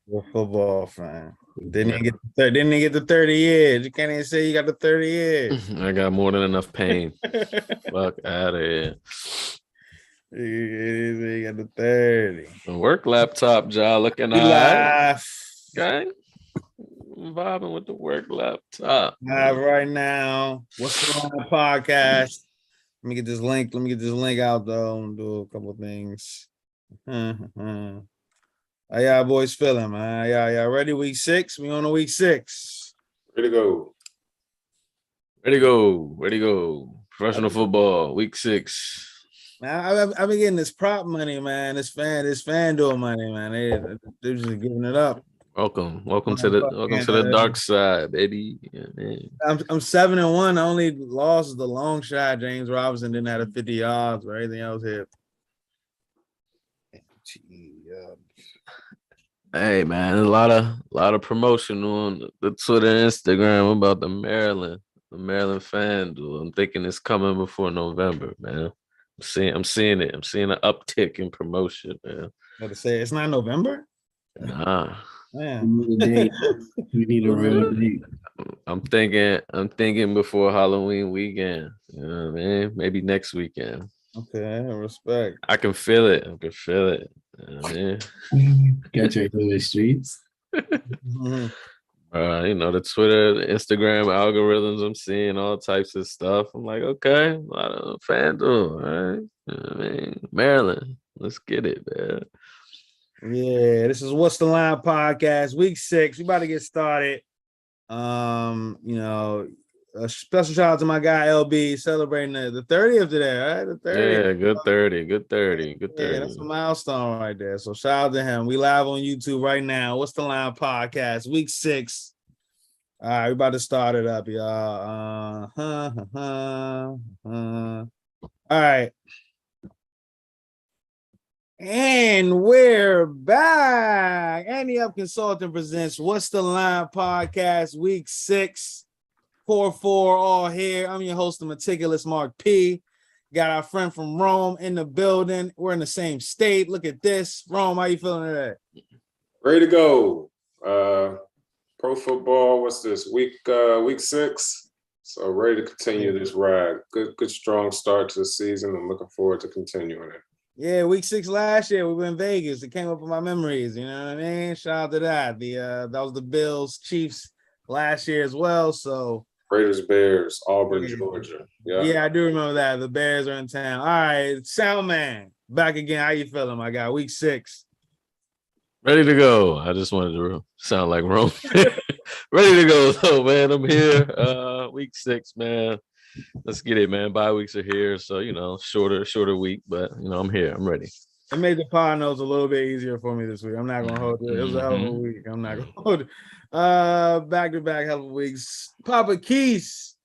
You're a football fan. Didn't even get the 30 years. You can't even say you got the 30 years. I got more than enough pain. Fuck out of here. You got the 30. The work laptop, Ja, looking You live. Okay. I'm vibing with the work laptop. Live right now. What's the Line podcast? Let me get this link out though and do a couple of things. How y'all boys feeling, man? Y'all ready? Week 6? We on a week 6. Ready to go. Ready to go. Professional football, week 6. Man, I've been getting this prop money, man. This FanDuel money, man. They're just giving it up. Welcome to the dark side, baby. Yeah, man. I'm 7-1. I only lost the long shot. James Robinson didn't have a 50 yards, but everything else hit. Hey man, a lot of promotion on the Twitter and Instagram about the Maryland FanDuel. I'm thinking it's coming before November, man. I'm seeing it. I'm seeing an uptick in promotion, man. Got to say it's not November? Nah. Man. We need a real date. I'm thinking before Halloween weekend. You know what I mean? Maybe next weekend. Okay, respect. I can feel it. You know what I mean? Got your hood streets. Mm-hmm. You know, the Twitter, the Instagram algorithms, I'm seeing all types of stuff. I'm like, okay, a lot of FanDuel, all right? You know what I mean? Maryland, let's get it, man. Yeah, this is What's the Line podcast, week 6. We about to get started. You know, a special shout out to my guy LB celebrating the 30th today, right? The 30th. Yeah, good 30. Yeah, that's a milestone right there. So shout out to him. We live on YouTube right now. What's the Line podcast, week 6. All right, we about to start it up, y'all. All right. And we're back. Andy Up Consulting presents What's the Line podcast, week 6. 4-4 all here. I'm your host, the meticulous Mark P. Got our friend from Rome in the building. We're in the same state. Look at this. Rome, how you feeling today? Ready to go. Pro football, what's this? Week 6. So ready to continue this ride. Good strong start to the season. I'm looking forward to continuing it. Yeah, week 6 last year, we were in Vegas. It came up in my memories, you know what I mean? Shout out to that. That was the Bills Chiefs last year as well. So Raiders, Bears, Auburn, Georgia. Yeah, I do remember that. The Bears are in town. All right, Sound Man, back again. How you feeling, my guy? Week 6. Ready to go. I just wanted to sound like Rome. Ready to go, though, man. I'm here. Week 6, man. Let's get it, man. Bye weeks are here, so you know, shorter week, but you know, I'm here. I'm ready. It made the pod notes a little bit easier for me this week. I'm not gonna hold it. It was a hell of a week. I'm not gonna hold it. Back-to-back hell of weeks. Papa Keys,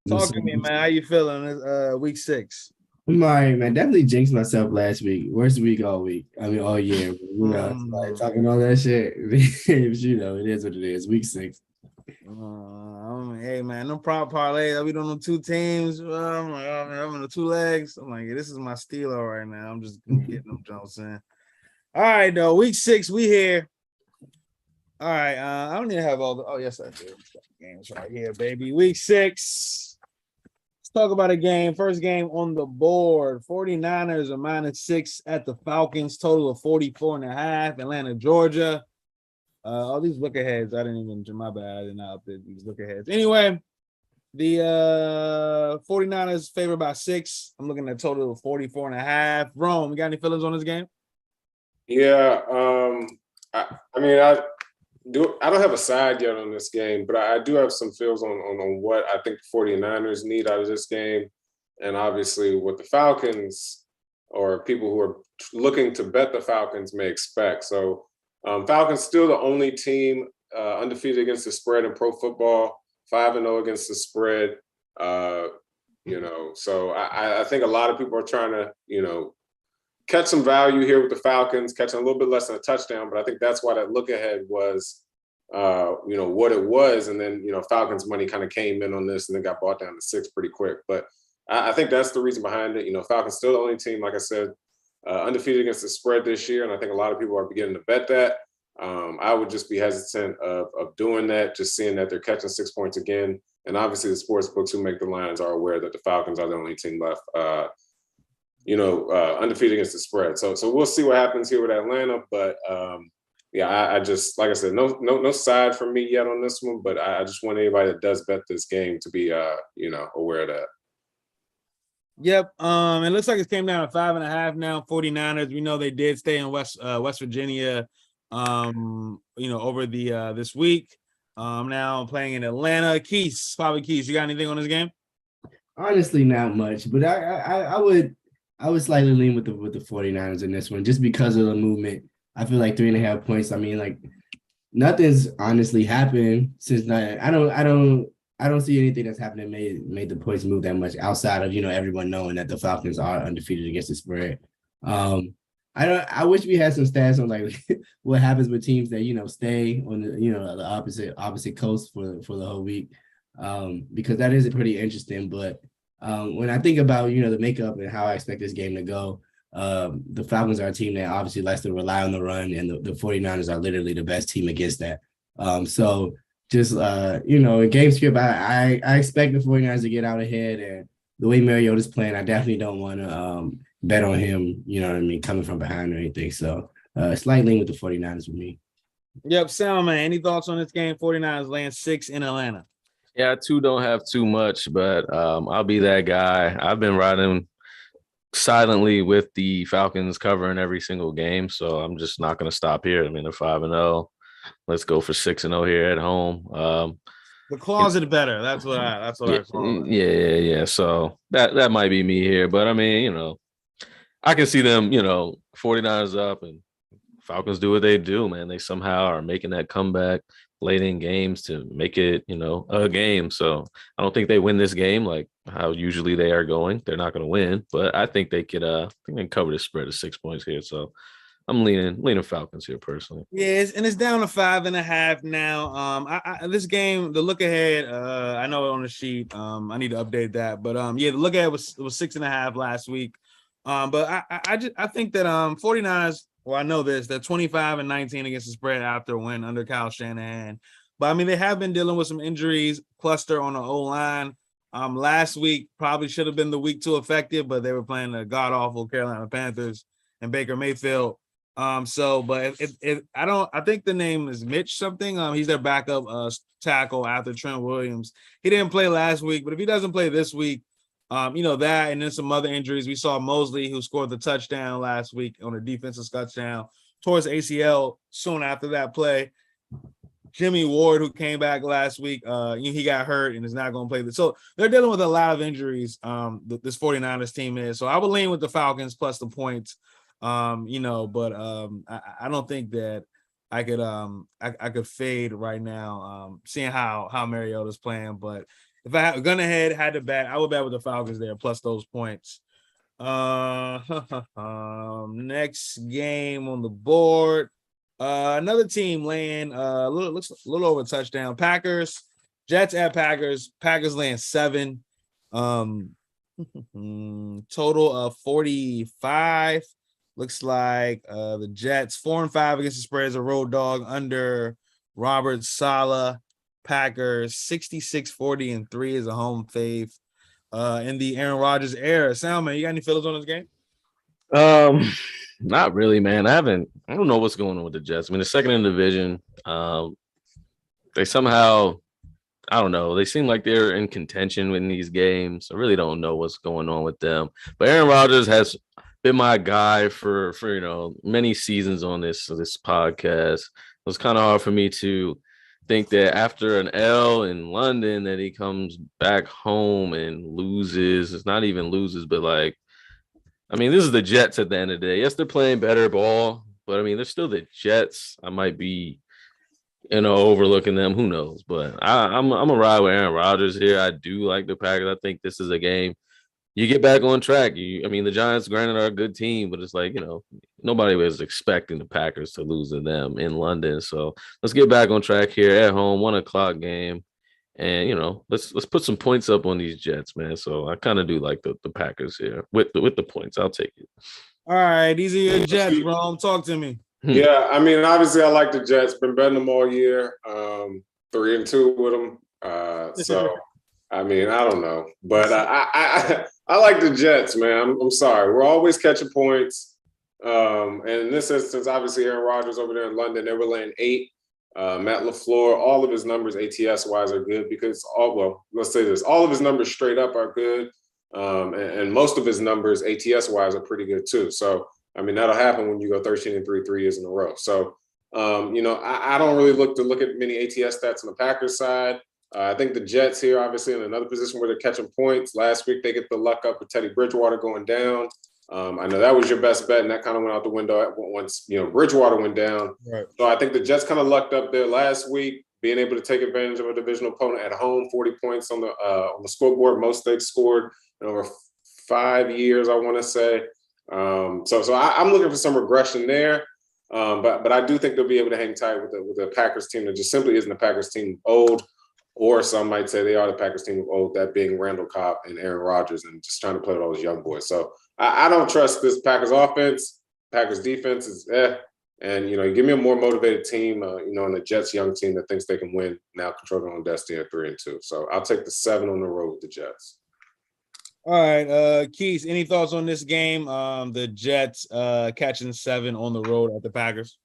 talk to me, man. How you feeling? Week 6. I'm all right, man. Definitely jinxed myself last week. Worst week all week. I mean, all year. You know, like talking all that shit. You know, it is what it is. Week 6. Hey man, no prop parlay. We doing them 2 teams. I'm in the 2 legs. I'm like, this is my stealer right now. I'm just getting them jumps in. All right, though. Week 6, we here. All right. I don't need to have all the. Oh yes, I do. Games right here, baby. Week 6. Let's talk about a game. First game on the board. 49ers are -6 at the Falcons. Total of 44.5. Atlanta, Georgia. All these look aheads, I didn't even, my bad, I did not update these look aheads. Anyway, the 49ers favored by 6. I'm looking at a total of 44.5. Rome, you got any feelings on this game? Yeah, I mean, I don't have a side yet on this game, but I do have some feels on what I think the 49ers need out of this game. And obviously what the Falcons or people who are looking to bet the Falcons may expect. So Falcons still the only team undefeated against the spread in pro football, 5-0 against the spread. You know, so I think a lot of people are trying to, you know, catch some value here with the Falcons, catching a little bit less than a touchdown. But I think that's why that look ahead was, you know, what it was. And then, you know, Falcons money kind of came in on this and then got bought down to 6 pretty quick. But I think that's the reason behind it. You know, Falcons still the only team, like I said, undefeated against the spread this year, and I think a lot of people are beginning to bet that. I would just be hesitant of doing that, just seeing that they're catching 6 points again. And obviously the sports books who make the lines are aware that the Falcons are the only team left, undefeated against the spread. So we'll see what happens here with Atlanta. But I just, like I said, no side for me yet on this one, but I just want anybody that does bet this game to be, aware of that. Yep. It looks like it came down to 5.5 now. 49ers. We know they did stay in West Virginia, over the this week. Now playing in Atlanta. Keith, you got anything on this game? Honestly, not much, but I would slightly lean with the 49ers in this one just because of the movement. I feel like 3.5 points. I mean, like nothing's honestly happened since I don't see anything that's happened that made the points move that much outside of everyone knowing that the Falcons are undefeated against the spread. I wish we had some stats on like what happens with teams that stay on the opposite coast for the whole week, because that is pretty interesting. But when I think about the makeup and how I expect this game to go, the Falcons are a team that obviously likes to rely on the run, and the 49ers are literally the best team against that. So just in game script, I expect the 49ers to get out ahead, and the way Mariota's playing, I definitely don't want to bet on him, coming from behind or anything. So slightly with the 49ers with me. Yep, Sam, man. Any thoughts on this game? 49ers laying 6 in Atlanta. Yeah, I too don't have too much, but I'll be that guy. I've been riding silently with the Falcons covering every single game, so I'm just not going to stop here. I mean, they're 5-0. Let's go for 6-0 here at home. The closet better. That's what I call it. Yeah. So that might be me here, but I mean, I can see them, 49ers up and Falcons do what they do, man. They somehow are making that comeback late in games to make it, a game. So I don't think they win this game like how usually they are going. They're not going to win, but I think they could cover the spread of 6 points here. So I'm leaning Falcons here personally. Yeah, and it's down to 5.5 now. This game, the look ahead, I know it on the sheet. I need to update that, but the look ahead was 6.5 last week. But I think that 49ers. Well, I know this. They're 25-19 against the spread after a win under Kyle Shanahan. But I mean, they have been dealing with some injuries, cluster on the O-line. Last week probably should have been the week too effective, but they were playing the god awful Carolina Panthers and Baker Mayfield. I think the name is Mitch something. He's their backup tackle after Trent Williams. He didn't play last week, but if he doesn't play this week, that and then some other injuries. We saw Mosley, who scored the touchdown last week on a defensive touchdown, towards ACL soon after that play. Jimmy Ward, who came back last week, he got hurt and is not going to play. So they're dealing with a lot of injuries, this 49ers team is. So I would lean with the Falcons plus the points, but I don't think that I could fade right now, seeing how Mariota's playing. But if I had to bet, I would bet with the Falcons there plus those points. Next game on the board. Another team laying looks a little over a touchdown. Packers, Jets at Packers. Packers laying 7. Total of 45. Looks like the Jets 4-5 against the spread as a road dog under Robert Saleh. Packers 66-40-3 is a home fave in the Aaron Rodgers era. Salman, you got any feelings on this game? Not really, man. I don't know what's going on with the Jets. I mean, the second in the division, they somehow, I don't know, they seem like they're in contention in these games. I really don't know what's going on with them. But Aaron Rodgers has been my guy for many seasons on this podcast. It was kind of hard for me to think that after an L in London that he comes back home and loses. It's not even loses, but this is the Jets at the end of the day. Yes, they're playing better ball, but I mean, they're still the Jets. I might be, overlooking them. Who knows? But I'm gonna ride with Aaron Rodgers here. I do like the Packers. I think this is a game you get back on track. The Giants, granted, are a good team, but it's like, nobody was expecting the Packers to lose to them in London. So let's get back on track here at home, 1:00 game. And, let's put some points up on these Jets, man. So I kind of do like the Packers here with the points. I'll take it. All right. These are your Jets, Rome. Talk to me. Yeah, I mean, obviously, I like the Jets. Been betting them all year. 3-2 with them. So, I mean, I don't know, but I like the Jets, man. I'm sorry. We're always catching points. And in this instance, obviously, Aaron Rodgers over there in London, they were laying 8. Matt LaFleur, all of his numbers ATS wise are good because let's say this, all of his numbers straight up are good. And most of his numbers ATS wise are pretty good too. So, I mean, that'll happen when you go 13-3 3 years in a row. So, I don't really look at many ATS stats on the Packers side. I think the Jets here, obviously, in another position where they're catching points. Last week, they get the luck up with Teddy Bridgewater going down. I know that was your best bet, and that kind of went out the window once Bridgewater went down. Right. So I think the Jets kind of lucked up there last week, being able to take advantage of a divisional opponent at home. 40 points on the scoreboard, most they've scored in over 5 years, I want to say. So I'm looking for some regression there. But I do think they'll be able to hang tight with the Packers team that just simply isn't the Packers team of old, or some might say they are the Packers team of old, that being Randall Cobb and Aaron Rodgers and just trying to play with all those young boys. So I don't trust this Packers offense. Packers defense is and you give me a more motivated team, and the Jets young team that thinks they can win, now control their own destiny at 3-2. So I'll take the 7 on the road with the Jets. All right, Keith, any thoughts on this game? The Jets catching 7 on the road at the Packers.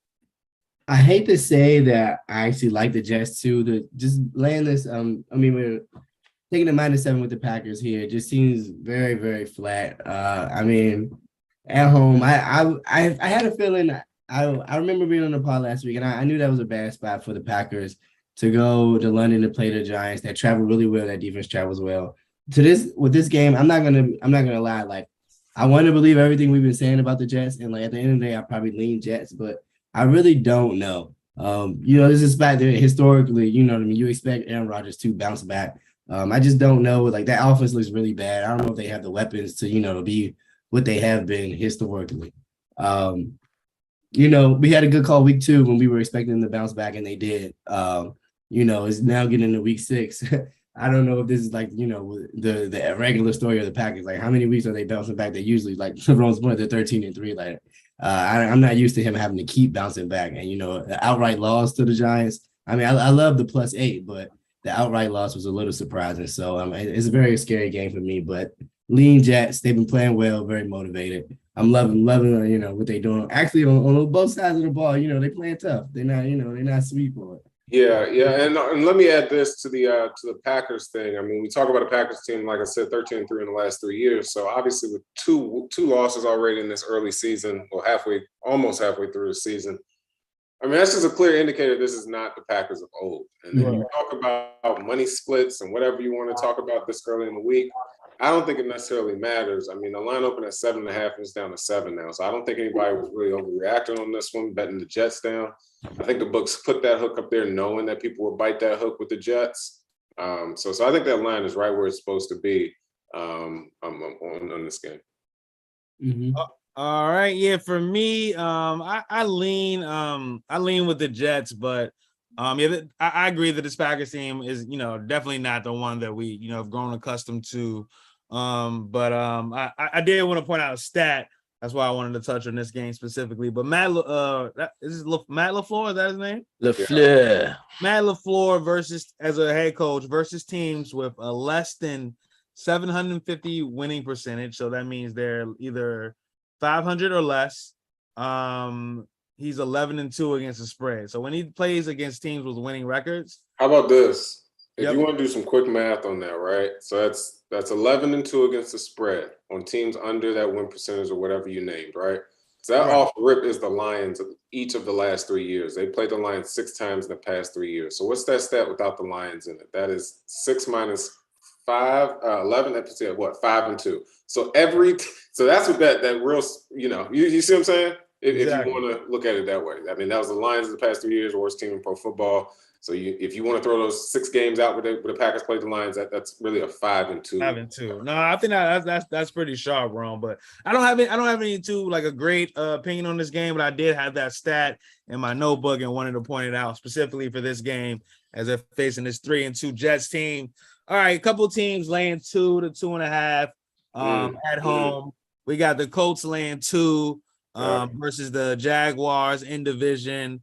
I hate to say that I actually like the Jets too. Just laying this, we're taking the -7 with the Packers here. It just seems very, very flat. At home, I had a feeling. I remember being on the pod last week, and I knew that was a bad spot for the Packers to go to London to play the Giants. That travel really well. That defense travels well. With this game, I'm not gonna lie. Like, I want to believe everything we've been saying about the Jets, and like at the end of the day, I probably lean Jets, but I really don't know. This is back there historically. You know what I mean. You expect Aaron Rodgers to bounce back. I just don't know. Like, that offense looks really bad. I don't know if they have the weapons to to be what they have been historically. We had a good call week 2 when we were expecting them to bounce back, and they did. It's now getting into week 6. I don't know if this is like, the regular story of the Packers. Like, how many weeks are they bouncing back? They usually, like LeBron's point, they're 13-3. Like, I'm not used to him having to keep bouncing back. And, the outright loss to the Giants. I mean, I love the +8, but the outright loss was a little surprising. So it's a very scary game for me. But lean Jets, they've been playing well, very motivated. I'm loving, what they're doing. Actually, on both sides of the ball, they're playing tough. They're not sweet for it. Yeah, and let me add this to the Packers thing. I mean, we talk about a Packers team, like I said, 13-3 in the last 3 years. So obviously, with two losses already in this early season, or almost halfway through the season, I mean, that's just a clear indicator this is not the Packers of old. And then you talk about money splits and whatever you want to talk about this early in the week. I don't think it necessarily matters. I mean, the line opened at 7.5 and it's down to 7 now. So I don't think anybody was really overreacting on this one, betting the Jets down. I think the books put that hook up there knowing that people would bite that hook with the Jets. So I think that line is right where it's supposed to be on this game. Mm-hmm. All right. Yeah, for me, I lean with the Jets, but I agree that this Packers team is, definitely not the one that we, have grown accustomed to. I did want to point out a stat. That's why I wanted to touch on this game specifically. But Matt LaFleur, is that his name? LaFleur. Yeah. Matt LaFleur as a head coach versus teams with a less than 750 winning percentage. So that means they're either 500 or less. He's 11-2 against the spread. So when he plays against teams with winning records. How about this? If you want to do some quick math on that, right? So that's 11-2 against the spread on teams under that win percentage or whatever you named, right? So that off rip is the Lions of each of the last 3 years. They played the Lions 6 times in the past 3 years. So what's that stat without the Lions in it? That is 6 minus 5, 11. That's 5-2. So that's what that real, you see what I'm saying? If you want to look at it that way. I mean, that was the Lions of the past 3 years, worst team in pro football. So if you want to throw those 6 games out where the Packers played the Lions, that's really a 5-2. 5-2. No, I think that's pretty sharp, Ron. But I don't have any a great opinion on this game, but I did have that stat in my notebook and wanted to point it out specifically for this game as they're facing this 3-2 Jets team. All right, a couple teams laying 2 to 2.5 at home. We got the Colts laying 2. versus the Jaguars in division.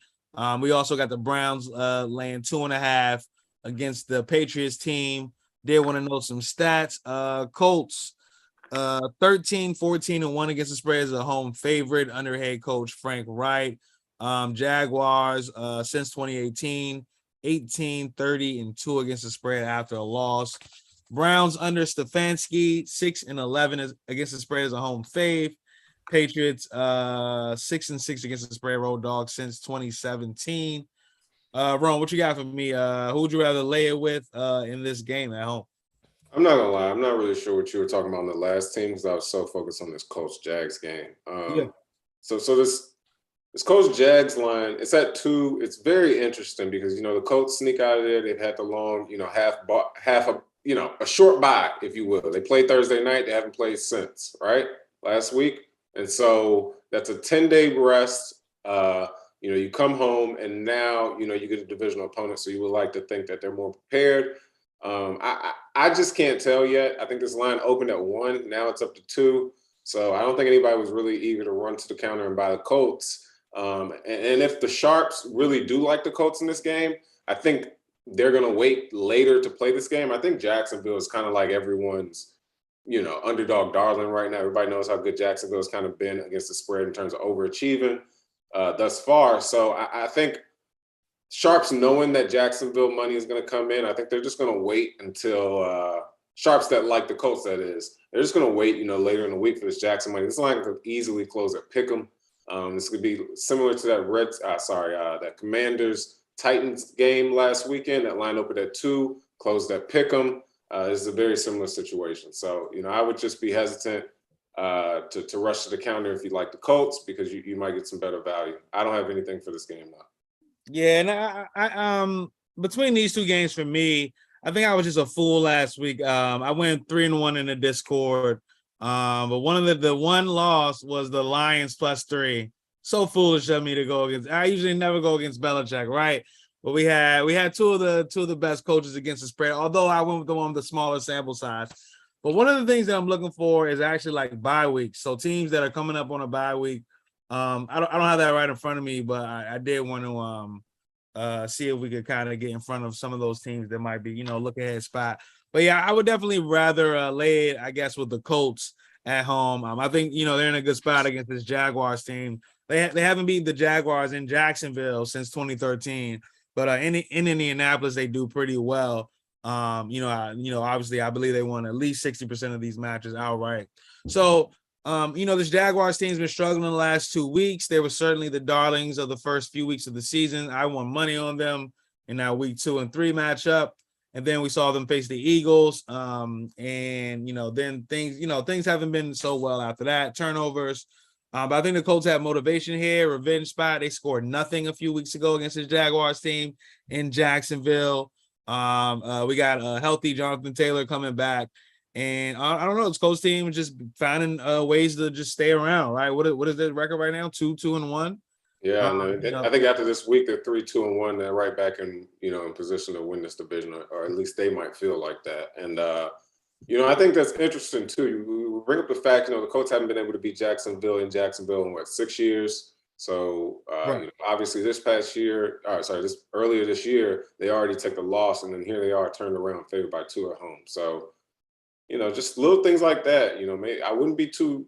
We also got the Browns laying 2.5 against the Patriots team. Did want to know some stats. Colts 13-14-1 against the spread as a home favorite under head coach Frank Wright. Jaguars since 2018 18-30-2 against the spread after a loss. Browns under Stefanski 6-11 against the spread as a home fave. Patriots 6-6 against the spread road dog since 2017. Ron, what you got for me? Who would you rather lay it with in this game at home? I'm not gonna lie, I'm not really sure what you were talking about on the last team because I was so focused on this Colts Jags game. So this Colts Jags line, it's at 2. It's very interesting because the Colts sneak out of there. They've had the long, a short bye, if you will. They played Thursday night. They haven't played since, right? Last week. And so that's a 10-day rest. You come home and now, you get a divisional opponent. So you would like to think that they're more prepared. I just can't tell yet. I think this line opened at 1. Now it's up to 2. So I don't think anybody was really eager to run to the counter and buy the Colts. And if the Sharps really do like the Colts in this game, I think they're going to wait later to play this game. I think Jacksonville is kind of like everyone's, underdog darling right now. Everybody knows how good Jacksonville has kind of been against the spread in terms of overachieving thus far. So I think Sharps knowing that Jacksonville money is going to come in, I think they're just going to wait until Sharps that like the Colts, that is. They're just going to wait, later in the week for this Jackson money. This line could easily close at Pick'em. This could be similar to that that Commanders Titans game last weekend. That line opened at 2, closed at Pick'em. This is a very similar situation. So, I would just be hesitant to rush to the counter if you like the Colts because you might get some better value. I don't have anything for this game now. Yeah, and I between these two games for me, I think I was just a fool last week. I went 3-1 in the Discord. But one of the one loss was the Lions +3. So foolish of me to go against. I usually never go against Belichick, right? But we had two of the best coaches against the spread. Although I went with the one with the smaller sample size. But one of the things that I'm looking for is actually like bye weeks. So teams that are coming up on a bye week. I don't have that right in front of me, but I did want to see if we could kind of get in front of some of those teams that might be look ahead spot. But yeah, I would definitely rather lay it, I guess, with the Colts at home. I think they're in a good spot against this Jaguars team. They haven't beaten the Jaguars in Jacksonville since 2013, but in Indianapolis they do pretty well. Obviously I believe they won at least 60% of these matches outright. So this Jaguars team's been struggling the last 2 weeks. They were certainly the darlings of the first few weeks of the season. I won money on them in that week 2 and 3 matchup. And then we saw them face the Eagles. Then things haven't been so well after that. Turnovers. But I think the Colts have motivation here. Revenge spot. They scored nothing a few weeks ago against the Jaguars team in Jacksonville. We got a healthy Jonathan Taylor coming back. And I don't know, this Colts team is just finding ways to just stay around, right? What is their record right now? 2-1? Yeah, I think after this week, they're 3-2-1. They're right back in position to win this division, or at least they might feel like that. And I think that's interesting too. We bring up the fact, the Colts haven't been able to beat Jacksonville in 6 years. So Right. Obviously this earlier this year, they already took the loss, and then here they are turned around, favored by 2 at home. So just little things like that. I wouldn't be too.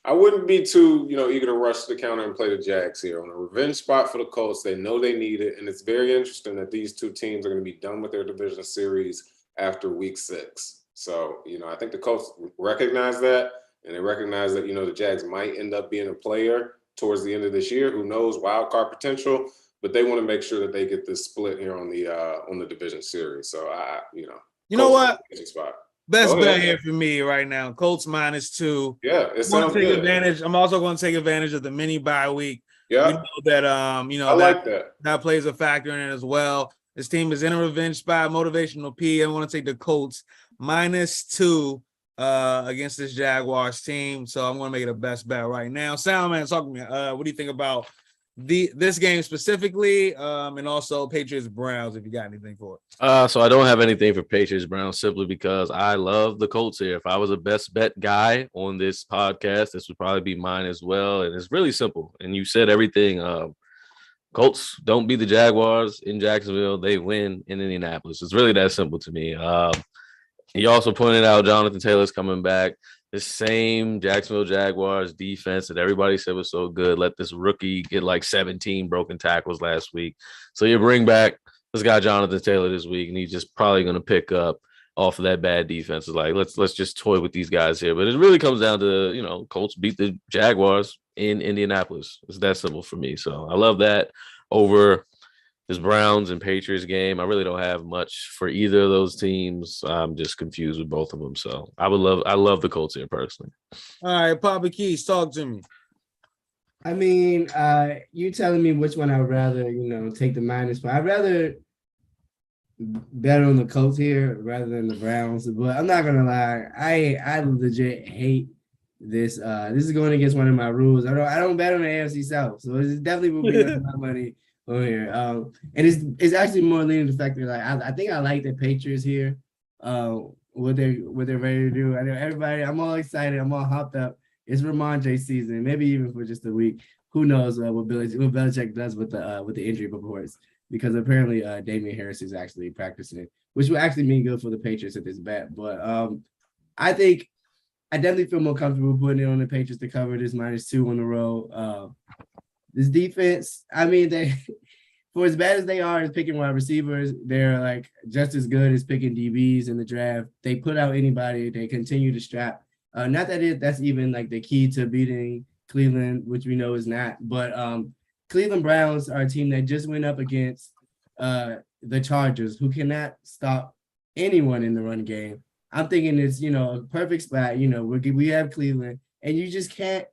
I wouldn't be too, eager to rush to the counter and play the Jags here. On a revenge spot for the Colts, they know they need it. And it's very interesting that these two teams are going to be done with their division series after week 6. So, I think the Colts recognize that, and they recognize that, the Jags might end up being a player towards the end of this year. Who knows, wild card potential, but they want to make sure that they get this split here on the division series. So, You know what? Spot. Best bet here for me right now. Colts -2. Yeah, it sounds good. I'm also going to take advantage of the mini bye week. Yeah, we know that I like that. That plays a factor in it as well. This team is in a revenge spot, motivational P. I want to take the Colts -2 against this Jaguars team. So I'm going to make it a best bet right now. Soundman, talk to me. What do you think about this game specifically, and also Patriots Browns, if you got anything for it. So I don't have anything for Patriots Browns simply because I love the Colts here. If I was a best bet guy on this podcast, this would probably be mine as well. And it's really simple. And you said everything. Colts don't beat the Jaguars in Jacksonville. They win in Indianapolis. It's really that simple to me. You also pointed out Jonathan Taylor's coming back. The same Jacksonville Jaguars defense that everybody said was so good. Let this rookie get like 17 broken tackles last week. So you bring back this guy Jonathan Taylor this week, and he's just probably going to pick up off of that bad defense. It's like let's just toy with these guys here. But it really comes down to Colts beat the Jaguars in Indianapolis. It's that simple for me. So I love that over this Browns and Patriots game. I really don't have much for either of those teams. I'm just confused with both of them. So I love the Colts here personally. All right, Papa Keys, talk to me. I mean, you telling me which one I'd rather, take the minus, but I'd rather bet on the Colts here rather than the Browns. But I'm not gonna lie, I legit hate this. This is going against one of my rules. I don't bet on the AFC South, so it definitely will be my money on here. And it's actually more leaning the fact that I think I like the Patriots here. What they're ready to do. I know everybody. I'm all excited. I'm all hopped up. It's Ramondre season, maybe even for just a week. Who knows what Belichick does with the injury reports? Because apparently Damian Harris is actually practicing, which will actually mean good for the Patriots at this bet. But I think I definitely feel more comfortable putting it on the Patriots to cover this -2 on the road. This defense, I mean, they for as bad as they are as picking wide receivers, they're like just as good as picking DBs in the draft. They put out anybody. They continue to strap. Not that that's even like the key to beating Cleveland, which we know is not. But Cleveland Browns are a team that just went up against the Chargers, who cannot stop anyone in the run game. I'm thinking it's, a perfect spot. We have Cleveland, and you just can't.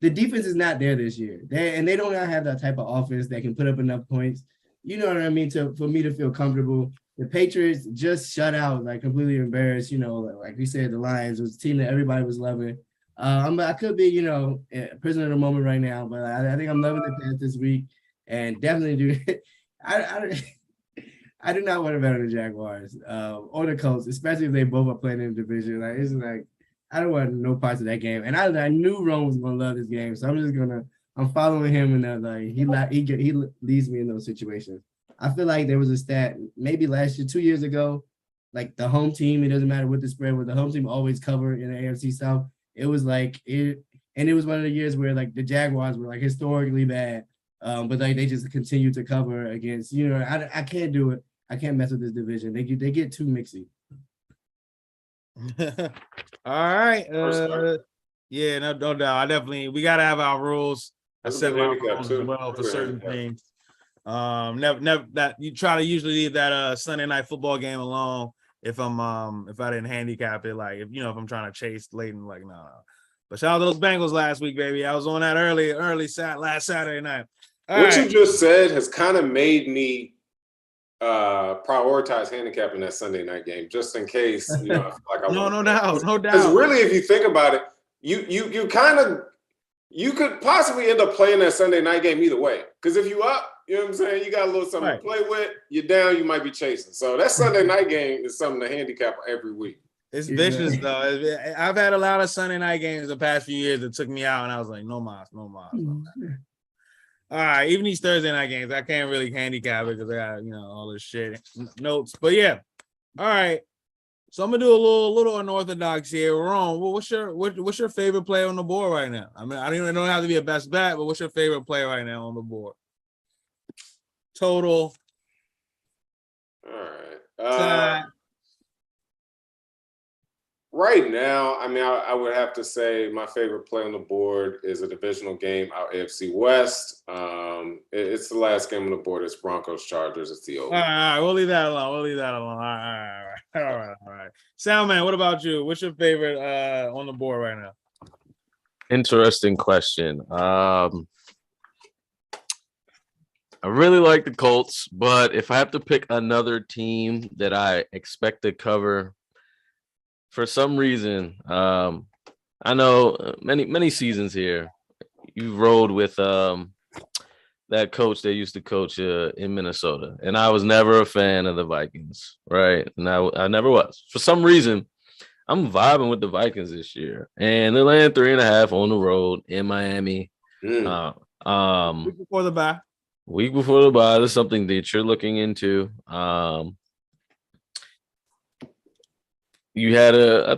The defense is not there this year. They don't have that type of offense that can put up enough points. You know what I mean? For me to feel comfortable. The Patriots just shut out, like completely embarrassed. Like we said, the Lions was a team that everybody was loving. I could be, a prisoner of the moment right now, but I think I'm loving the Panthers this week, and definitely do. I do not want to bet on the Jaguars or the Colts, especially if they both are playing in the division. Like it's like I don't want no parts of that game, and I knew Rome was gonna love this game, so I'm following him, and he leads me in those situations. I feel like there was a stat maybe last year, 2 years ago, like the home team. It doesn't matter what the spread was. The home team always covered in the AFC South. It was like it, and it was one of the years where like the Jaguars were like historically bad, but like they just continue to cover against. I can't do it. I can't mess with this division. They get too mixy. All right. Yeah, no doubt. We gotta have our rules. I set my rules as well for certain things. Never that you try to usually leave that Sunday night football game alone if I didn't handicap it, like if I'm trying to chase late and like no. But shout out to those Bengals last week, baby. I was on that last Saturday night. What you just said has kind of made me prioritize handicapping that Sunday night game just in case. I feel like no doubt. Because really, if you think about it, you could possibly end up playing that Sunday night game either way. Because if you up, you know what I'm saying, you got a little something to play with. You're down, you might be chasing. So that Sunday night game is something to handicap every week. It's vicious though. I've had a lot of Sunday night games the past few years that took me out, and I was like, no mas. All right, even these Thursday night games, I can't really handicap it because I got all this shit notes. But yeah, all right. So I'm gonna do a little unorthodox here. Ron, what's your favorite player on the board right now? I mean, I don't have to be a best bet, but what's your favorite player right now on the board? Total. All right. Right now, I mean, I would have to say my favorite play on the board is a divisional game out AFC West. It's the last game on the board. It's Broncos Chargers. It's the over. All right. We'll leave that alone. All right. Soundman, what about you? What's your favorite on the board right now? Interesting question. I really like the Colts, but if I have to pick another team that I expect to cover, for some reason, I know many seasons here, you've rolled with the that coach that used to coach in Minnesota, and I was never a fan of the Vikings, right? And I never was. For some reason, I'm vibing with the Vikings this year, and they're laying 3.5 on the road in Miami. Week before the bye. Week before the bye. That's something that you're looking into. I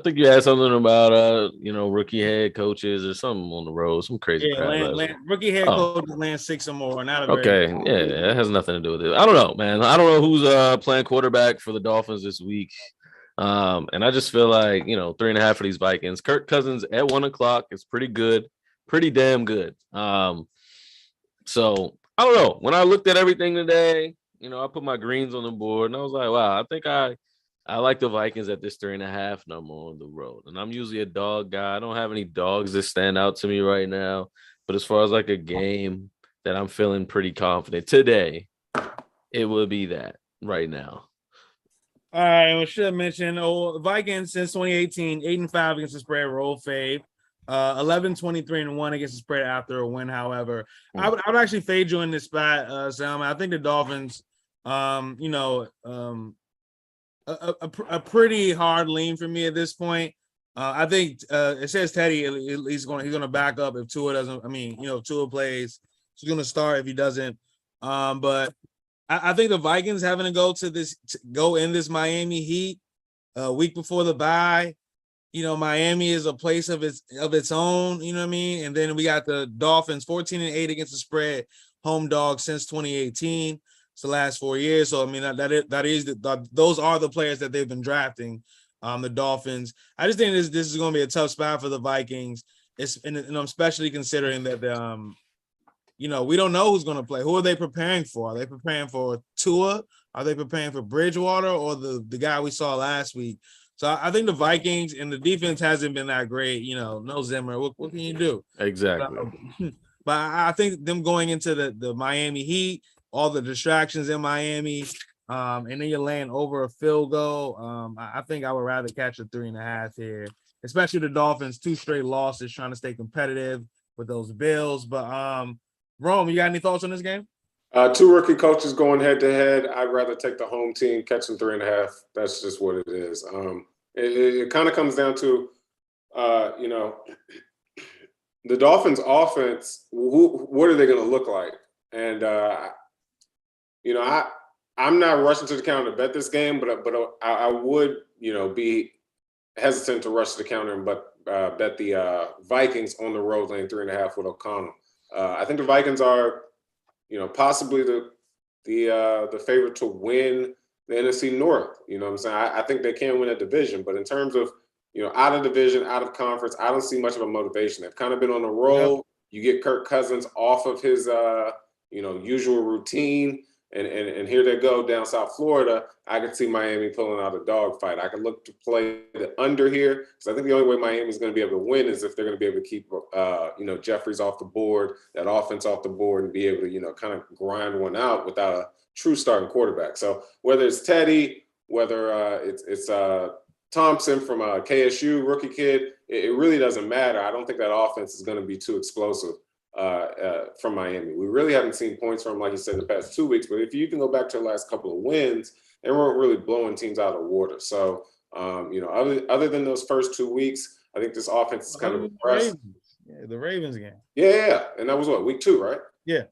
think you had something about rookie head coaches or something on the road, some crazy crap. Rookie head coaches land 6 or more. Not a okay, yeah, it has nothing to do with it. I don't know, man. I don't know who's playing quarterback for the Dolphins this week. And I just feel like 3.5 for these Vikings. Kirk Cousins at 1:00 is pretty good, pretty damn good. So I don't know. When I looked at everything today, I put my greens on the board, and I was like, wow, I think I like the Vikings at this 3.5 number on the road. And I'm usually a dog guy. I don't have any dogs that stand out to me right now. But as far as like a game that I'm feeling pretty confident today, it would be that right now. All right, we should have mentioned Vikings since 2018, 8-5 against the spread, roll fade. 11-23-1 against the spread after a win. However, I would actually fade you in this spot, Sam. I think the Dolphins, a pretty hard lean for me at this point. I think it says Teddy he's going to back up if Tua doesn't. If Tua plays, he's going to start if he doesn't. But I think the Vikings having to go in this Miami Heat week before the bye. Miami is a place of its own. You know what I mean? And then we got the Dolphins 14-8 against the spread, home dog since 2018. It's the last 4 years. So those are the players that they've been drafting. The Dolphins. I just think this is going to be a tough spot for the Vikings. And I'm especially considering that we don't know who's going to play. Who are they preparing for? Are they preparing for Tua? Are they preparing for Bridgewater or the guy we saw last week? So I think the Vikings and the defense hasn't been that great. No Zimmer. What can you do? Exactly. But I think them going into the Miami Heat, all the distractions in Miami, and then you're laying over a field goal. I think I would rather catch a 3.5 here, especially the Dolphins, 2 straight losses, trying to stay competitive with those Bills. But Rome, you got any thoughts on this game? 2 rookie coaches going head to head. I'd rather take the home team, catch them 3.5. That's just what it is. It kind of comes down to, the Dolphins' offense. What are they going to look like? And I'm not rushing to the counter to bet this game, but I would, be hesitant to rush to the counter and bet the Vikings on the road laying 3.5 with O'Connell. I think the Vikings are, possibly the favorite to win the NFC North. You know what I'm saying? I think they can win a division, but in terms of, out of division, out of conference, I don't see much of a motivation. They've kind of been on the roll. Yep. You get Kirk Cousins off of his, usual routine. And here they go down South Florida. I could see Miami pulling out a dogfight. I could look to play the under here because I think the only way Miami is going to be able to win is if they're going to be able to keep, Jeffries off the board, that offense off the board, and be able to, kind of grind one out without a true starting quarterback. So whether it's Teddy, whether it's Thompson from KSU, rookie kid, it really doesn't matter. I don't think that offense is going to be too explosive. From Miami. We really haven't seen points from, like you said, the past 2 weeks, but if you can go back to the last couple of wins, they weren't really blowing teams out of the water. So, other than those first 2 weeks, I think this offense is kind of impressive. The Ravens game. Yeah. And that was week 2, right? Yeah.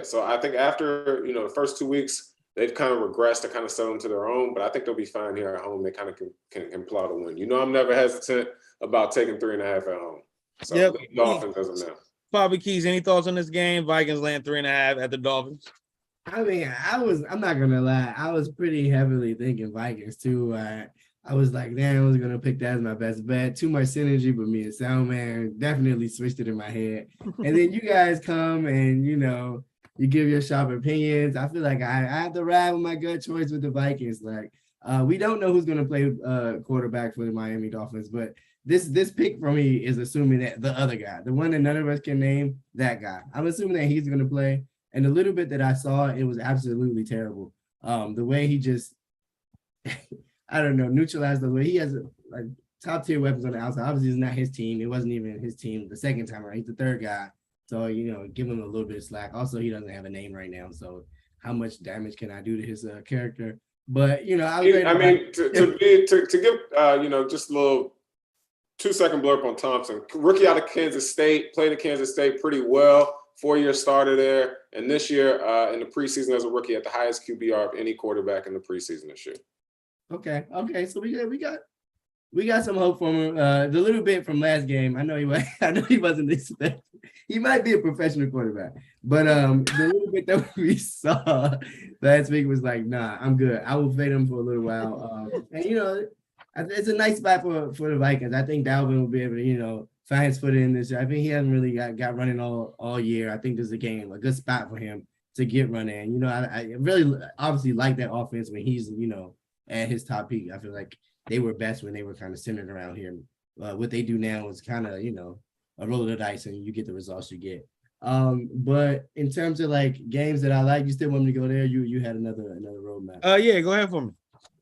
So I think after, the first 2 weeks, they've kind of regressed to kind of settle into their own, but I think they'll be fine here at home. They kind of can plot a win. I'm never hesitant about taking 3.5 at home. So yep. The Dolphins doesn't matter. Bobby Keys, any thoughts on this game? Vikings land 3.5 at the Dolphins. I'm not gonna lie, I was pretty heavily thinking Vikings too. I was like, damn, I was gonna pick that as my best bet. Too much synergy, but me and Soundman definitely switched it in my head. And then you guys come and you give your sharp opinions. I feel like I have to ride with my gut choice with the Vikings. Like, we don't know who's gonna play quarterback for the Miami Dolphins, but this pick for me is assuming that the other guy, the one that none of us can name, that guy. I'm assuming that he's going to play. And the little bit that I saw, it was absolutely terrible. The way he just, I don't know, neutralized the way he has top tier weapons on the outside. Obviously, it's not his team. It wasn't even his team the second time around. He's the third guy So, give him a little bit of slack. Also, he doesn't have a name right now. So how much damage can I do to his character? But, I mean, to give, just a little 2-second blurb on Thompson. Rookie out of Kansas State, played at Kansas State pretty well. 4-year starter there. And this year in the preseason as a rookie at the highest QBR of any quarterback in the preseason this year. Okay. So we got some hope for him. The little bit from last game, I know he wasn't expecting. He might be a professional quarterback, but the little bit that we saw last week was like, nah, I'm good. I will fade him for a little while. And it's a nice spot for the Vikings. I think Dalvin will be able to, find his foot in this year. I think he hasn't really got running all year. I think this is a good spot for him to get running. I really obviously like that offense when he's, at his top peak. I feel like they were best when they were kind of centered around him. What they do now is kind of, a roll of the dice and you get the results you get. But in terms of like games that I like, you still want me to go there? You had another roadmap. Yeah, go ahead for me.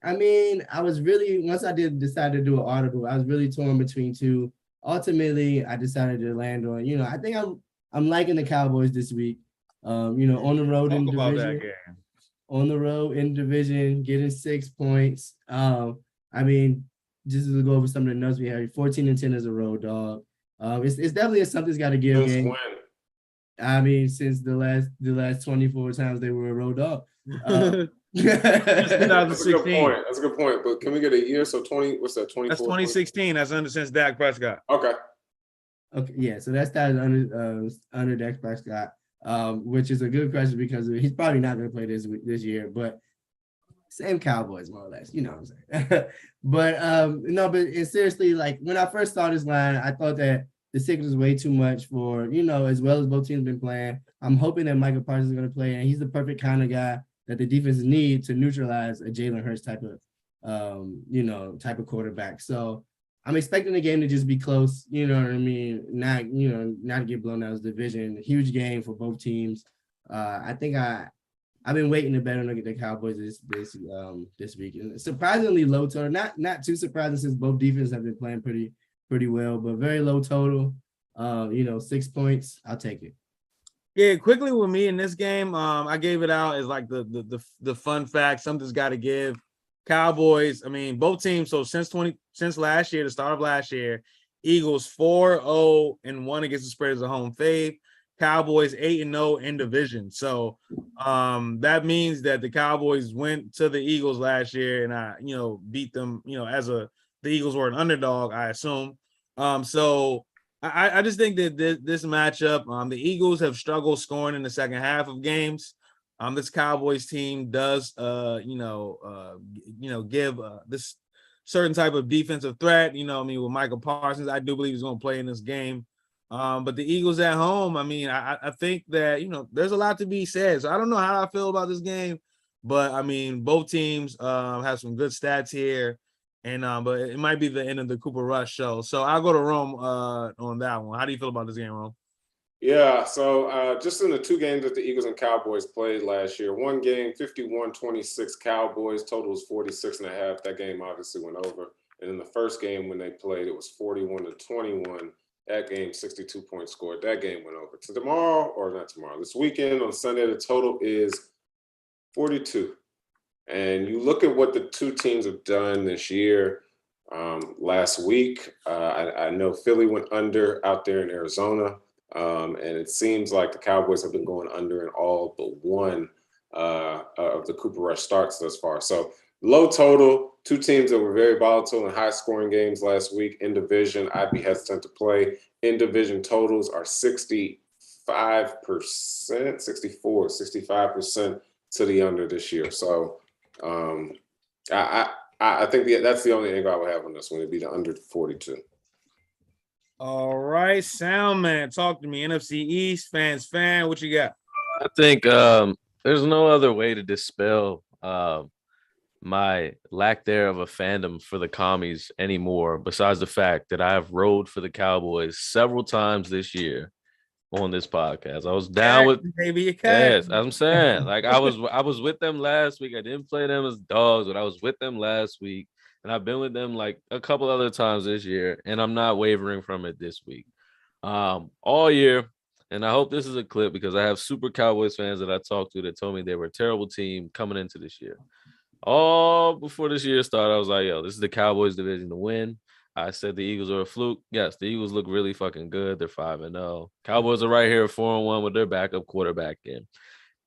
I mean, I was really, once I decide to do an article, I was really torn between two. Ultimately, I decided to land on, I think I'm liking the Cowboys this week. On the road in division. On the road in division, getting 6 points. I mean, just to go over some of the notes we have, 14-10 as a road dog. It's definitely a something's got to give game. When? I mean, since the last 24 times they were a road dog. That's a good point. That's a good point. But can we get a year? So what's that? 24. That's 2016. That's under since Dak Prescott. Okay. Yeah. So that's under Dak Prescott, which is a good question because he's probably not going to play this year. But same Cowboys, more or less. You know what I'm saying? But seriously, like when I first saw this line, I thought that the sickness was way too much for as well as both teams been playing. I'm hoping that Michael Parsons is going to play, and he's the perfect kind of guy that the defenses need to neutralize a Jalen Hurts type of quarterback. So I'm expecting the game to just be close, you know what I mean? Not to get blown out of the division. Huge game for both teams. I think I've been waiting to bet on the Cowboys this week. And surprisingly low total. Not too surprising since both defenses have been playing pretty well, but very low total. 6 points. I'll take it. Yeah, quickly with me in this game, I gave it out as like the fun fact. Something's got to give. Cowboys, I mean, both teams. So since last year, the start of last year, Eagles 4-0-1 against the spread as a home fave. Cowboys 8-0 in division. So that means that the Cowboys went to the Eagles last year and I beat them. The Eagles were an underdog, I assume. So I just think that this matchup, the Eagles have struggled scoring in the second half of games. This Cowboys team does, give this certain type of defensive threat. With Michael Parsons, I do believe he's going to play in this game. But the Eagles at home, I mean, I think that, there's a lot to be said. So I don't know how I feel about this game, but I mean, both teams have some good stats here. And but it might be the end of the Cooper Rush show. So I'll go to Rome on that one. How do you feel about this game, Rome? Yeah, so just in the two games that the Eagles and Cowboys played last year, one game, 51-26 Cowboys, total was 46.5. That game obviously went over. And in the first game when they played, it was 41-21. That game, 62 points scored. That game went over. This weekend on Sunday, the total is 42. And you look at what the two teams have done this year. Last week, I know Philly went under out there in Arizona. And it seems like the Cowboys have been going under in all but one of the Cooper Rush starts thus far. So low total, two teams that were very volatile and high-scoring games last week in division. I'd be hesitant to play. In division totals are 65%, 65% to the under this year. So I think that's the only angle I would have on this one. It'd be the under 42. All right, Sound Man, talk to me. NFC East, fan, what you got? I think there's no other way to dispel my lack there of a fandom for the commies anymore, besides the fact that I have rode for the Cowboys several times this year on this podcast. I was down with maybe yes, I'm saying like I was with them last week. I didn't play them as dogs, but I was with them last week. And I've been with them like a couple other times this year, and I'm not wavering from it this week. All year, and I hope this is a clip because I have super Cowboys fans that I talked to that told me they were a terrible team coming into this year. All before this year started, I was like, yo, this is the Cowboys division to win. I said the Eagles are a fluke. Yes, the Eagles look really fucking good. They're 5-0. Cowboys are right here 4-1 with their backup quarterback in.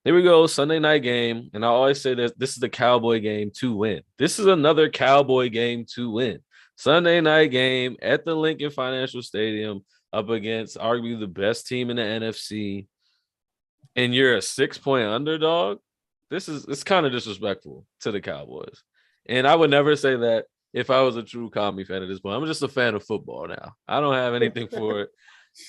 Here we go, Sunday night game. And I always say that this is the Cowboy game to win. This is another Cowboy game to win. Sunday night game at the Lincoln Financial Stadium up against arguably the best team in the NFC. And you're a 6-point underdog. It's kind of disrespectful to the Cowboys. And I would never say that if I was a true commie fan at this point. I'm just a fan of football now. I don't have anything for it.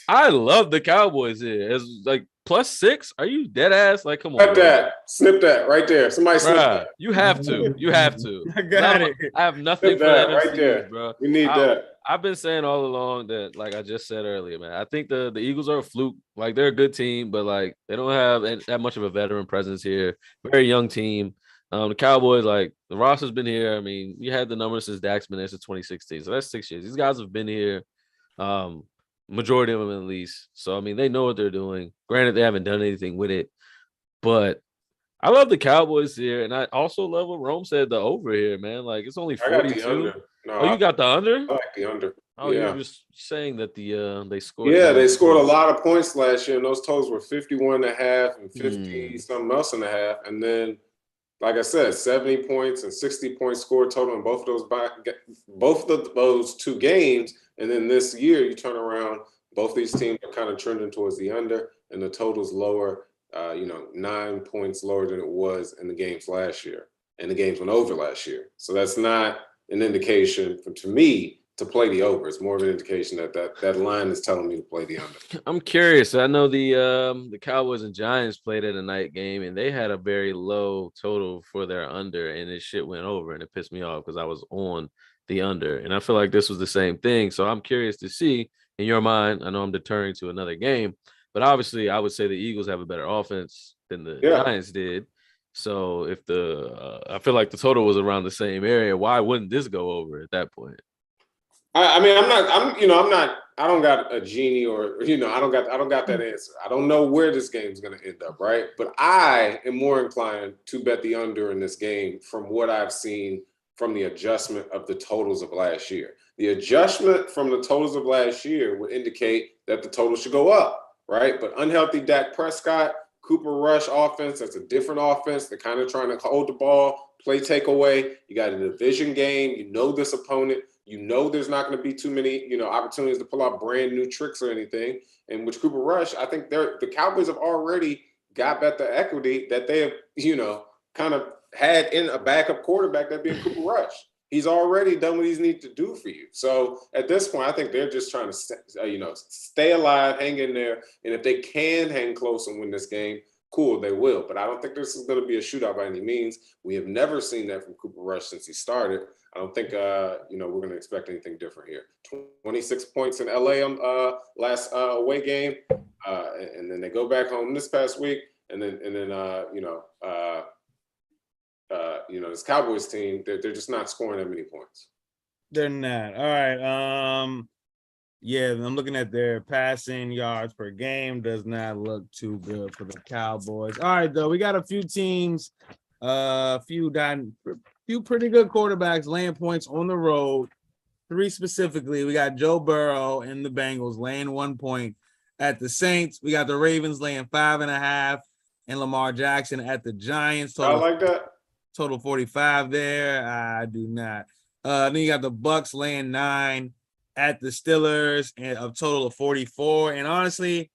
I love the Cowboys here. It's like +6. Are you dead ass? Like, come on. Snip that. Snip that right there. Somebody snip that. You have to. You have to. I got it. I have nothing for that the right NFC, there, bro. We need that. I've been saying all along that, like I just said earlier, man, I think the Eagles are a fluke. Like, they're a good team, but like they don't have that much of a veteran presence here. Very young team. The Cowboys, like the roster's been here. I mean, you had the numbers since Dak's been there since 2016, so that's 6 years. These guys have been here, majority of them at least. So I mean, they know what they're doing. Granted, they haven't done anything with it, but I love the Cowboys here, and I also love what Rome said, the over here, man. Like, it's only 42. I got the under. No, you got the under? I like the under. Oh, yeah. You're just saying that they scored. Yeah, they scored a lot of points last year, and those totals were 51.5 and 50 something else and a half. And then, like I said, 70 points and 60 points scored total in both of those two games. And then this year, you turn around, both these teams are kind of trending towards the under, and the total's lower. 9 points lower than it was in the games last year, and the games went over last year. So that's not an indication to me to play the over. It's more of an indication that line is telling me to play the under. I'm curious. I know the Cowboys and Giants played at a night game, and they had a very low total for their under, and this shit went over, and it pissed me off because I was on the under, and I feel like this was the same thing. So I'm curious to see in your mind. I know I'm deterring to another game, but obviously I would say the Eagles have a better offense than the Giants did. So if I feel like the total was around the same area, why wouldn't this go over at that point? I mean, I don't got a genie or, I don't got that answer. I don't know where this game's going to end up, right? But I am more inclined to bet the under in this game from what I've seen from the adjustment of the totals of last year. The adjustment from the totals of last year would indicate that the total should go up, right? But unhealthy Dak Prescott, Cooper Rush offense, that's a different offense. They're kind of trying to hold the ball, play takeaway. You got a division game. You know this opponent. You know there's not going to be too many, opportunities to pull out brand new tricks or anything. And with Cooper Rush, I think the Cowboys have already got back the equity that they have, kind of had in a backup quarterback, that being Cooper Rush. He's already done what he's needed to do for you. So at this point, I think they're just trying to, stay alive, hang in there. And if they can hang close and win this game, cool, they will. But I don't think this is going to be a shootout by any means. We have never seen that from Cooper Rush since he started. I don't think, we're going to expect anything different here. 26 points in LA on last away game. And then they go back home this past week. And then this Cowboys team, they're just not scoring that many points. They're not. All right. Yeah, I'm looking at their passing yards per game. Does not look too good for the Cowboys. All right, though. We got a few teams, few pretty good quarterbacks laying points on the road. 3 specifically. We got Joe Burrow and the Bengals laying 1 point at the Saints. We got the Ravens laying 5.5, and Lamar Jackson at the Giants. I like that. Total 45 there. I do not. Then you got the Bucks laying 9 at the Steelers, and a total of 44. And honestly,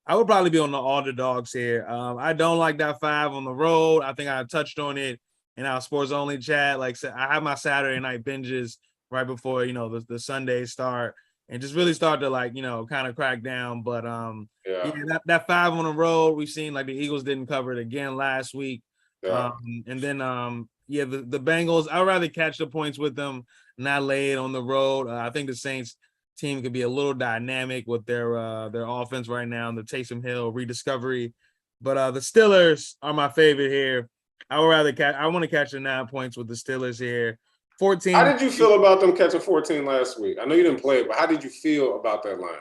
I would probably be on the underdogs here. I don't like that 5 on the road. I think I touched on it in our sports only chat. Like, I have my Saturday night binges right before the Sunday start, and just really start to kind of crack down. But that 5 on the road, we've seen like the Eagles didn't cover it again last week. Yeah. And then the Bengals, I'd rather catch the points with them, not lay it on the road. I think the Saints team could be a little dynamic with their offense right now, and the Taysom Hill rediscovery. But the Steelers are my favorite here. I want to catch the 9 points with the Steelers here. 14. How did you feel about them catching 14 last week? I know you didn't play it, but how did you feel about that line?